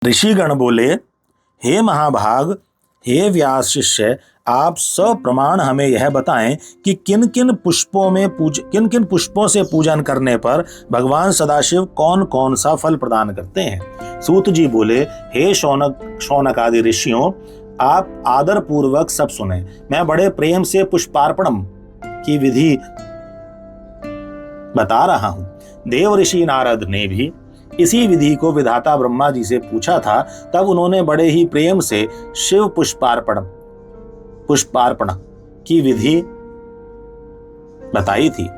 ऋषिगण बोले, हे महाभाग, हे व्यास शिष्य, आप सप्रमाण हमें यह बताएं कि किन किन पुष्पों से पूजन करने पर भगवान सदाशिव कौन कौन सा फल प्रदान करते हैं। सूत जी बोले, हे शौनक आदि ऋषियों, आप आदर पूर्वक सब सुने। मैं बड़े प्रेम से पुष्पार्पणम की विधि बता रहा हूं। देव ऋषि नारद ने भी इसी विधि को विधाता ब्रह्मा जी से पूछा था। तब उन्होंने बड़े ही प्रेम से शिव पुष्पार्पण की विधि बताई थी।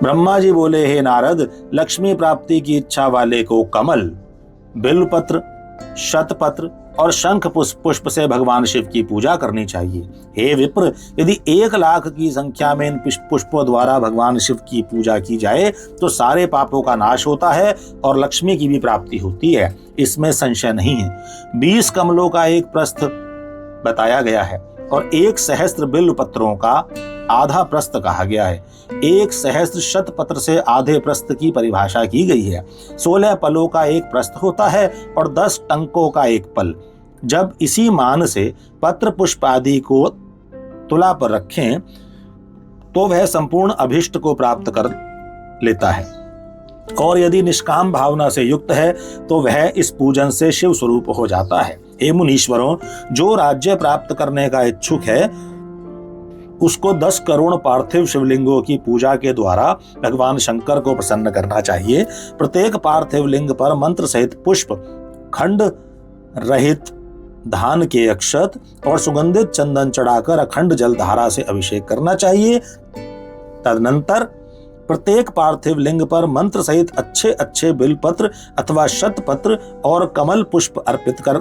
ब्रह्मा जी बोले, हे नारद, लक्ष्मी प्राप्ति की इच्छा वाले को कमल, बिल्वपत्र, शतपत्र और शंख पुष्प से भगवान शिव की पूजा करनी चाहिए। हे विप्र, यदि 1,00,000 की संख्या में इन पुष्पों द्वारा भगवान शिव की पूजा की जाए तो सारे पापों का नाश होता है और लक्ष्मी की भी प्राप्ति होती है, इसमें संशय नहीं है। 20 कमलों का एक प्रस्थ बताया गया है और 1 सहस्त्र बिल्व पत्रों का आधा प्रस्थ कहा गया है। 1 सहस्त्र शतपत्र से आधे प्रस्थ की परिभाषा की गई है। 16 पलों का एक प्रस्थ होता है और 10 टंकों का एक पल। जब इसी मान से पत्र पुष्प आदि को तुला पर रखें तो वह संपूर्ण अभिष्ट को प्राप्त कर लेता है, और यदि निष्काम भावना से युक्त है तो वह इस पूजन से शिव स्वरूप हो जाता है। हे मुनीश्वरों, जो राज्य प्राप्त करने का इच्छुक है उसको 10 करोड़ पार्थिव शिवलिंगों की पूजा के द्वारा भगवान शंकर को प्रसन्न करना चाहिए। प्रत्येक पार्थिव लिंग पर मंत्र सहित पुष्प, खंड रहित धान के अक्षत और सुगंधित चंदन चढ़ाकर अखंड जल धारा से अभिषेक करना चाहिए। तदनंतर प्रत्येक पार्थिव लिंग पर मंत्र सहित अच्छे अच्छे बिलपत्र अथवा शतपत्र और कमल पुष्प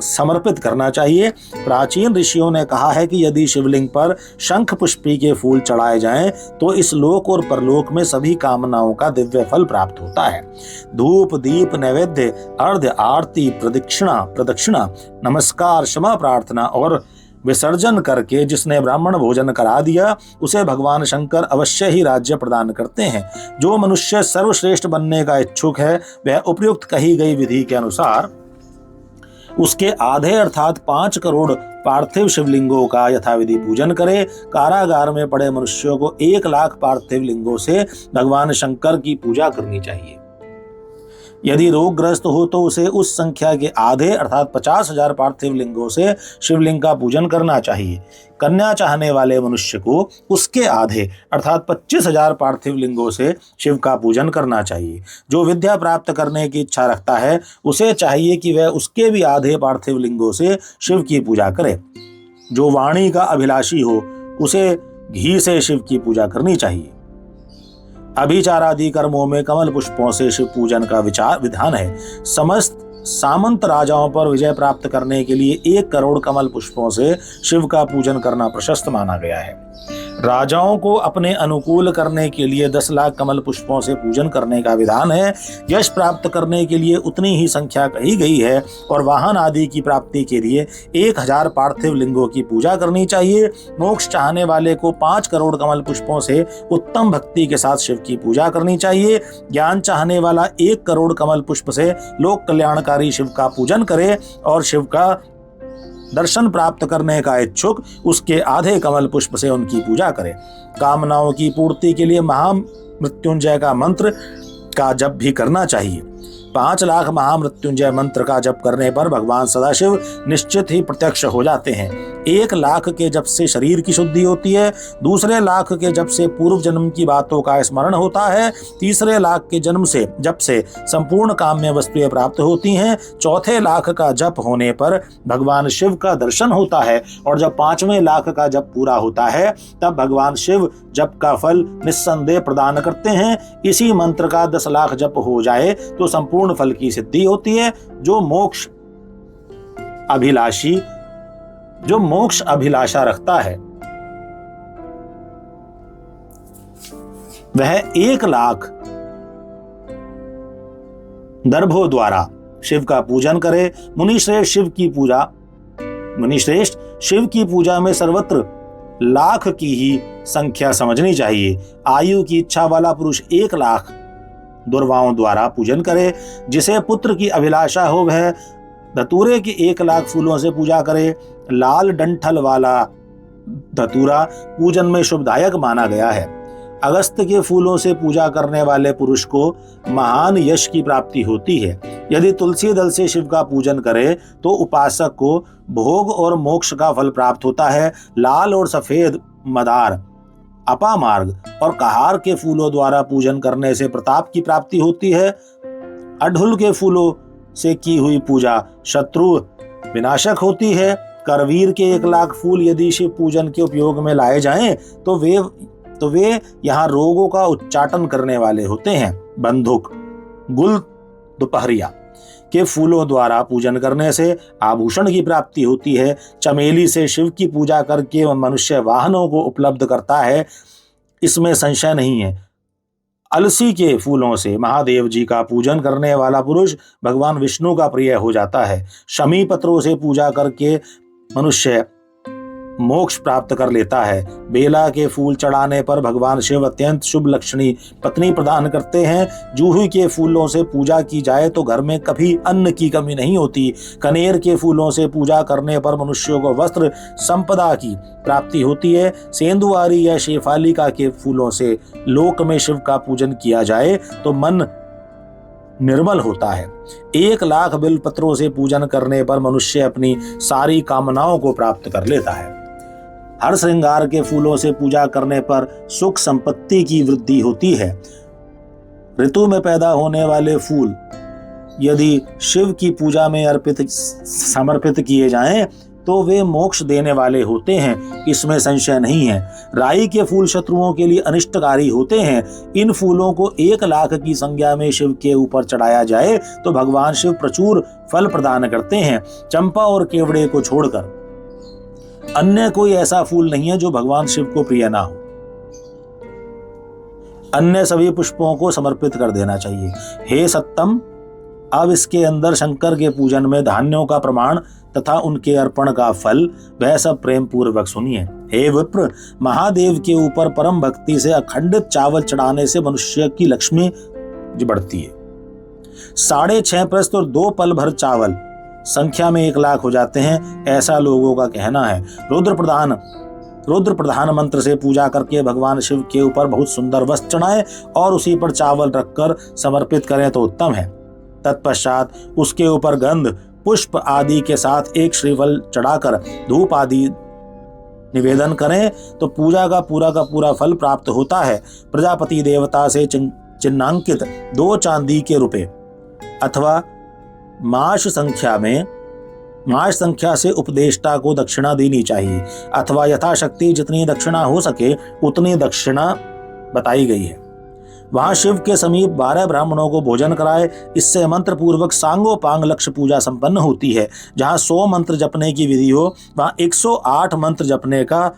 समर्पित करना चाहिए। प्राचीन ऋषियों ने कहा है कि यदि शिवलिंग पर शंख पुष्पी के फूल चढ़ाए जाएं तो इस लोक और परलोक में सभी कामनाओं का दिव्य फल प्राप्त होता है। धूप, दीप, नैवेद्य, अर्घ्य, आरती, प्रदक्षिणा, नमस्कार, क्षमा प्रार्थना और विसर्जन करके जिसने ब्राह्मण भोजन करा दिया उसे भगवान शंकर अवश्य ही राज्य प्रदान करते हैं। जो मनुष्य सर्वश्रेष्ठ बनने का इच्छुक है वह उपयुक्त कही गई विधि के अनुसार उसके आधे अर्थात 5 करोड़ पार्थिव शिवलिंगों का यथाविधि पूजन करे। कारागार में पड़े मनुष्यों को 1,00,000 पार्थिव लिंगों से भगवान शंकर की पूजा करनी चाहिए। यदि रोगग्रस्त हो तो उसे उस संख्या के आधे अर्थात 50,000 पार्थिव लिंगों से शिवलिंग का पूजन करना चाहिए। कन्या चाहने वाले मनुष्य को उसके आधे अर्थात 25,000 पार्थिव लिंगों से शिव का पूजन करना चाहिए। जो विद्या प्राप्त करने की इच्छा रखता है उसे चाहिए कि वह उसके भी आधे पार्थिव लिंगों से शिव की पूजा करे। जो वाणी का अभिलाषी हो उसे घी से शिव की पूजा करनी चाहिए। अभिचार आदि कर्मों में कमल पुष्पों से शिव पूजन का विधान है। समस्त सामंत राजाओं पर विजय प्राप्त करने के लिए 1 करोड़ कमल पुष्पों से शिव का पूजन करना प्रशस्त माना गया है। राजाओं को अपने अनुकूल करने के लिए 10 लाख कमल पुष्पों से पूजन करने का विधान है। यश प्राप्त करने के लिए उतनी ही संख्या कही गई है और वाहन आदि की प्राप्ति के लिए 1,000 पार्थिव लिंगों की पूजा करनी चाहिए। मोक्ष चाहने वाले को 5 करोड़ कमल पुष्पों से उत्तम भक्ति के साथ शिव की पूजा करनी चाहिए। ज्ञान चाहने वाला 1 करोड़ कमल पुष्प से लोक कल्याणकारी शिव का पूजन करे और शिव का दर्शन प्राप्त करने का इच्छुक उसके आधे कमल पुष्प से उनकी पूजा करे। कामनाओं की पूर्ति के लिए महामृत्युंजय का मंत्र का जप भी करना चाहिए। 5 लाख महामृत्युंजय मंत्र का जप करने पर भगवान सदाशिव निश्चित ही प्रत्यक्ष हो जाते हैं। 1 लाख के जप से शरीर की शुद्धि होती है। दूसरे लाख के जप से पूर्व जन्म की बातों का स्मरण होता है। तीसरे लाख के जप से संपूर्ण काम्य वस्तुएं प्राप्त होती हैं। चौथे लाख का जप होने पर भगवान शिव का दर्शन होता है और जब 5वें लाख का जप पूरा होता है तब भगवान शिव जप का फल निस्संदेह प्रदान करते हैं। इसी मंत्र का 10 लाख जप हो जाए तो संपूर्ण फल की सिद्धि होती है। जो मोक्ष अभिलाषा रखता है वह 1 लाख दर्भों द्वारा शिव का पूजन करे। मुनिश्रेष्ठ शिव की पूजा में सर्वत्र लाख की ही संख्या समझनी चाहिए। आयु की इच्छा वाला पुरुष 1 लाख दुर्वाओं द्वारा पूजन करे। जिसे पुत्र की अभिलाषा हो वह धतूरे के 1,00,000 फूलों से पूजा करे। लाल डंठल वाला धतूरा पूजन में शुभदायक माना गया है। अगस्त के फूलों से पूजा करने वाले पुरुष को महान यश की प्राप्ति होती है। यदि तुलसी दल से शिव का पूजन करे तो उपासक को भोग और मोक्ष का फल प्राप्त होता है। लाल और सफेद मदार, अपामार्ग और कहार के फूलों द्वारा पूजन करने से प्रताप की प्राप्ति होती है। अड़हुल के फूलों से की हुई पूजा शत्रु विनाशक होती है। करवीर के 1,00,000 फूल यदि शिव पूजन के उपयोग में लाए जाएं तो वे यहाँ रोगों का उच्चाटन करने वाले होते हैं। बंदूक, गुल दोपहरिया के फूलों द्वारा पूजन करने से आभूषण की प्राप्ति होती है। चमेली से शिव की पूजा करके मनुष्य वाहनों को उपलब्ध करता है, इसमें संशय नहीं है। अलसी के फूलों से महादेव जी का पूजन करने वाला पुरुष भगवान विष्णु का प्रिय हो जाता है। शमी पत्रों से पूजा करके मनुष्य मोक्ष प्राप्त कर लेता है। बेला के फूल चढ़ाने पर भगवान शिव अत्यंत शुभ लक्षणी पत्नी प्रदान करते हैं। जूही के फूलों से पूजा की जाए तो घर में कभी अन्न की कमी नहीं होती। कनेर के फूलों से पूजा करने पर मनुष्यों को वस्त्र संपदा की प्राप्ति होती है। सेंधुआरी या शेफालिका के फूलों से लोक में शिव का पूजन किया जाए तो मन निर्मल होता है। 1,00,000 बिलपत्रों से पूजन करने पर मनुष्य अपनी सारी कामनाओं को प्राप्त कर लेता है। हर श्रृंगार के फूलों से पूजा करने पर सुख संपत्ति की वृद्धि होती है। ऋतु में पैदा होने वाले फूल यदि शिव की पूजा में समर्पित किए जाएं तो वे मोक्ष देने वाले होते हैं, इसमें संशय नहीं है। राई के फूल शत्रुओं के लिए अनिष्टकारी होते हैं। इन फूलों को 1,00,000 की संख्या में शिव के ऊपर चढ़ाया जाए तो भगवान शिव प्रचुर फल प्रदान करते हैं। चंपा और केवड़े को छोड़कर अन्य कोई ऐसा फूल नहीं है जो भगवान शिव को प्रिय ना हो। अन्य सभी पुष्पों को समर्पित कर देना चाहिए। हे सत्तम, अब इसके अंदर शंकर के पूजन में धान्यों का प्रमाण तथा उनके अर्पण का फल वह सब प्रेम पूर्वक सुनिए। हे विप्र, महादेव के ऊपर परम भक्ति से अखंडित चावल चढ़ाने से मनुष्य की लक्ष्मी बढ़ती है। 6.5 प्रस्त और 2 पल भर चावल संख्या में 1,00,000 हो जाते हैं, ऐसा लोगों का कहना है। रुद्र प्रधान मंत्र से पूजा करके भगवान शिव के ऊपर बहुत सुंदर वस्त्र चढ़ाएं और उसी पर चावल रखकर समर्पित करें तो उत्तम है। तत्पश्चात उसके ऊपर गंध, पुष्प आदि के साथ एक श्रीफल चढ़ाकर धूप आदि निवेदन करें तो पूजा का पूरा फल प्राप्त होता है। प्रजापति देवता से चिन्हांकित 2 चांदी के रुपए अथवा मास संख्या से उपदेष्टा को दक्षिणा देनी चाहिए, अथवा यथाशक्ति जितनी दक्षिणा हो सके उतनी दक्षिणा बताई गई है। वहां शिव के समीप 12 ब्राह्मणों को भोजन कराए। इससे मंत्र पूर्वक सांगोपांग लक्ष्य पूजा संपन्न होती है। जहां 100 मंत्र जपने की विधि हो वहां 108 मंत्र जपने का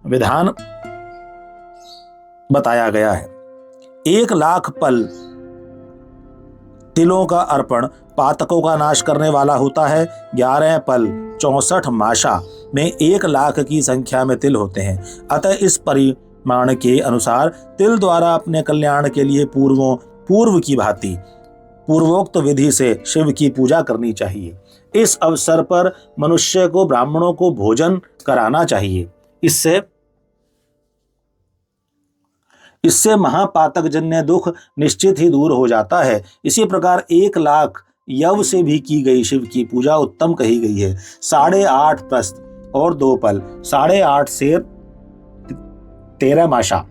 विधान बताया गया है। 1,00,000 पल तिलों का अर्पण पातकों का नाश करने वाला होता है। 11 पल 64 माशा में 1,00,000 की संख्या में तिल होते हैं। अतः इस परिमाण के अनुसार तिल द्वारा अपने कल्याण के लिए पूर्व की भांति पूर्वोक्त विधि से शिव की पूजा करनी चाहिए। इस अवसर पर मनुष्य को ब्राह्मणों को भोजन कराना चाहिए। इससे महापातक जन्य दुख निश्चित ही दूर हो जाता है। इसी प्रकार 1,00,000 यव से भी की गई शिव की पूजा उत्तम कही गई है। 8.5 प्रस्त और 2 पल, 8.5 से 13 माशा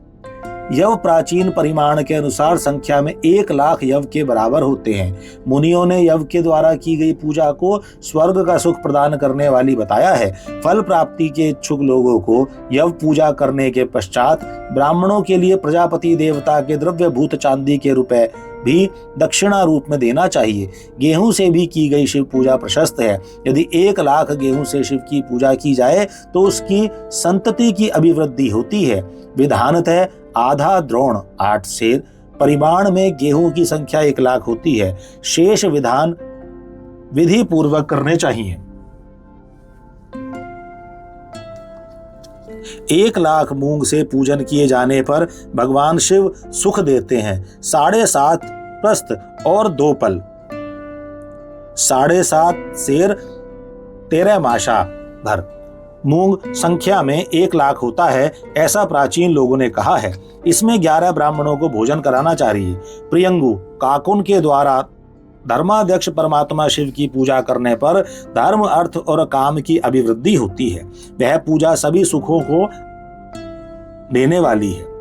यव प्राचीन परिमाण के अनुसार संख्या में 1,00,000 यव के बराबर होते हैं। मुनियों ने यव के द्वारा की गई पूजा को स्वर्ग का सुख प्रदान करने वाली बताया है। फल प्राप्ति के इच्छुक लोगों को यव पूजा करने के पश्चात ब्राह्मणों के लिए प्रजापति देवता के द्रव्यभूत चांदी के रुपए भी दक्षिणा रूप में देना चाहिए। गेहूं से भी की गई शिव पूजा प्रशस्त है। यदि 1,00,000 गेहूं से शिव की पूजा की जाए तो उसकी संतति की अभिवृद्धि होती है। विधानतः आधा द्रोण 8 सेर परिमाण में गेहूं की संख्या 1,00,000 होती है। शेष विधान विधि पूर्वक करने चाहिए। 1,00,000 मूंग से पूजन किए जाने पर भगवान शिव सुख देते हैं। 7.5 प्रस्थ और 2 पल, 7.5 सेर 13 माशा भर मूंग संख्या में 1,00,000 होता है, ऐसा प्राचीन लोगों ने कहा है। इसमें 11 ब्राह्मणों को भोजन कराना चाहिए। प्रियंगु काकुन के द्वारा धर्माध्यक्ष परमात्मा शिव की पूजा करने पर धर्म, अर्थ और काम की अभिवृद्धि होती है। वह पूजा सभी सुखों को देने वाली है।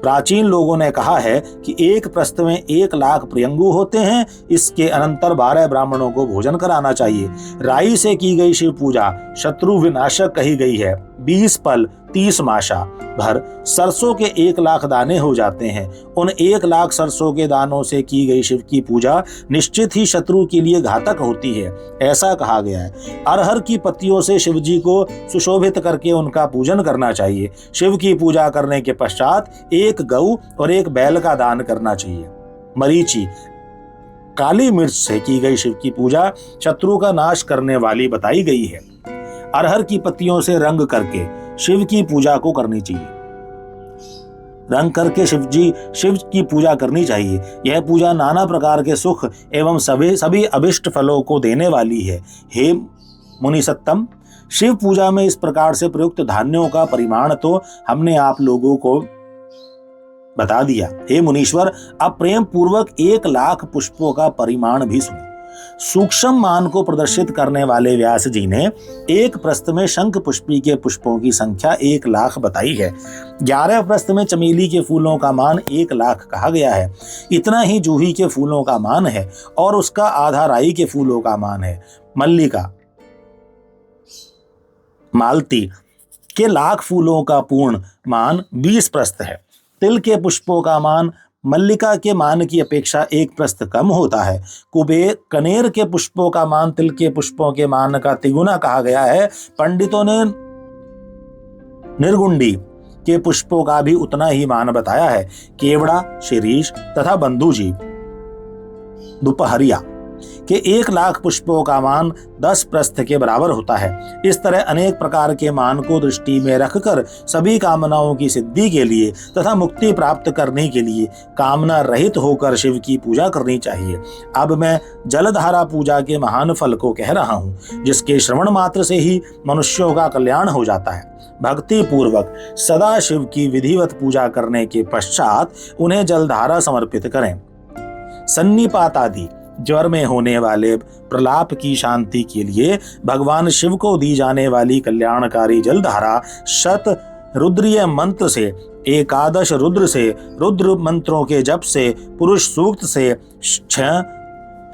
प्राचीन लोगों ने कहा है कि एक प्रस्थ में 1,00,000 प्रियंगु होते हैं। इसके अनंतर 12 ब्राह्मणों को भोजन कराना चाहिए। राई से की गई शिव पूजा शत्रु विनाशक कही गई है। 20 पल 30 माशा भर सरसों के 1,00,000 दाने हो जाते हैं। उन 1,00,000 सरसों के दानों से की गई शिव की पूजा निश्चित ही शत्रु के लिए घातक होती है, ऐसा कहा गया है। अरहर की पत्तियों से शिव जी को सुशोभित करके उनका पूजन करना चाहिए। शिव की पूजा करने के पश्चात 1 गऊ और 1 बैल का दान करना चाहिए। मरीचि काली मिर्च से की गई शिव की पूजा शत्रु का नाश करने वाली बताई गई है। अरहर की पत्तियों से रंग करके शिव की पूजा को करनी चाहिए। रंग करके शिव की पूजा करनी चाहिए। यह पूजा नाना प्रकार के सुख एवं सभी अभिष्ट फलों को देने वाली है। हे मुनिसत्तम, शिव पूजा में इस प्रकार से प्रयुक्त धान्यों का परिमाण तो हमने आप लोगों को बता दिया। हे मुनीश्वर, अब प्रेम पूर्वक 1,00,000 पुष्पों का परिमाण भी सुनो। सूक्ष्म मान को प्रदर्शित करने वाले व्यास जी ने एक प्रस्थ में शंख पुष्पी के पुष्पों की संख्या 1,00,000 बताई है। 11 प्रस्थ में चमेली के फूलों का मान 1,00,000 कहा गया है। इतना ही जूही के फूलों का मान है और उसका आधा राई के फूलों का मान है। मल्लिका मालती के 1,00,000 फूलों का पूर्ण मान 20 प्रस्थ है। तिल के पुष्पों का मान मल्लिका के मान की अपेक्षा 1 प्रस्थ कम होता है। कनेर के पुष्पों का मान तिल के पुष्पों के मान का तिगुना कहा गया है। पंडितों ने निर्गुंडी के पुष्पों का भी उतना ही मान बताया है। केवड़ा, शिरीष तथा बंधुजी दोपहरिया के 1,00,000 पुष्पों का मान 10 प्रस्थ के बराबर होता है। इस तरह अनेक प्रकार के मान को दृष्टि में रखकर सभी कामनाओं की सिद्धि के लिए तथा मुक्ति प्राप्त करने के लिए कामना रहित होकर शिव की पूजा करनी चाहिए। अब मैं जलधारा पूजा के महान फल को कह रहा हूँ, जिसके श्रवण मात्र से ही मनुष्यों का कल्याण हो जाता है। भक्ति पूर्वक सदा शिव की विधिवत पूजा करने के पश्चात उन्हें जलधारा समर्पित करें। सन्निपात आदि ज्वर में होने वाले प्रलाप की शांति के लिए भगवान शिव को दी जाने वाली कल्याणकारी जलधारा शत रुद्रीय मंत्र से, 11 रुद्र से, रुद्र मंत्रों के जप से, पुरुष सूक्त से, 6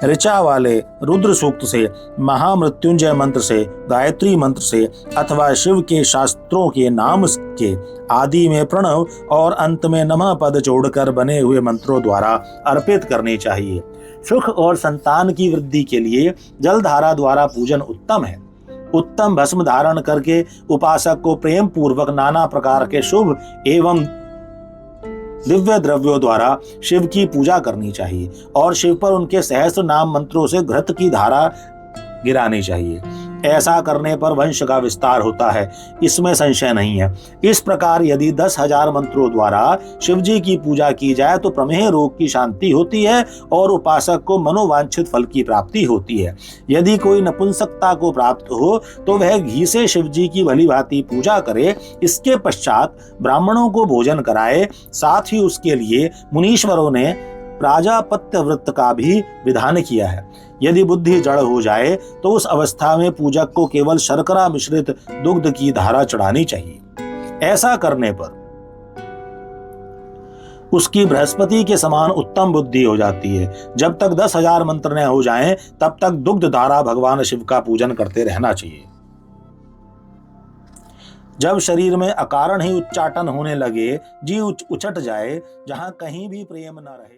ऋचा वाले रुद्र सूक्त से, महामृत्युंजय मंत्र से, गायत्री मंत्र से अथवा शिव के शास्त्रों के नाम के आदि में प्रणव और अंत में नमः पद जोड़कर बने हुए मंत्रों द्वारा अर्पित करनी चाहिए। सुख और संतान की वृद्धि के लिए जलधारा द्वारा पूजन उत्तम है। उत्तम भस्म धारण करके उपासक को प्रेम पूर्वक नाना प्रकार के शुभ एवं दिव्य द्रव्यों द्वारा शिव की पूजा करनी चाहिए और शिव पर उनके सहस्त्र नाम मंत्रों से घृत की धारा गिरानी चाहिए। ऐसा करने पर वंश का विस्तार होता है, इसमें संशय नहीं है। इस प्रकार यदि 10,000 मंत्रों द्वारा शिव जी की पूजा की जाए तो प्रमेह रोग की शांति होती है और उपासक को मनोवांछित फल की प्राप्ति होती है। यदि कोई नपुंसकता को प्राप्त हो तो वह घी से शिव जी की भली भांति पूजा करे। इसके पश्चात ब्राह्मणों को भोजन कराए। साथ ही उसके लिए मुनीश्वरों ने प्राजापत्य व्रत का भी विधान किया है। यदि बुद्धि जड़ हो जाए तो उस अवस्था में पूजक को केवल शर्करा मिश्रित दुग्ध की धारा चढ़ानी चाहिए। ऐसा करने पर उसकी बृहस्पति के समान उत्तम बुद्धि हो जाती है। जब तक 10,000 मंत्र न हो जाएं, तब तक दुग्ध धारा भगवान शिव का पूजन करते रहना चाहिए। जब शरीर में अकारण ही उच्चाटन होने लगे, जी उचट जाए, जहां कहीं भी प्रेम न रहे।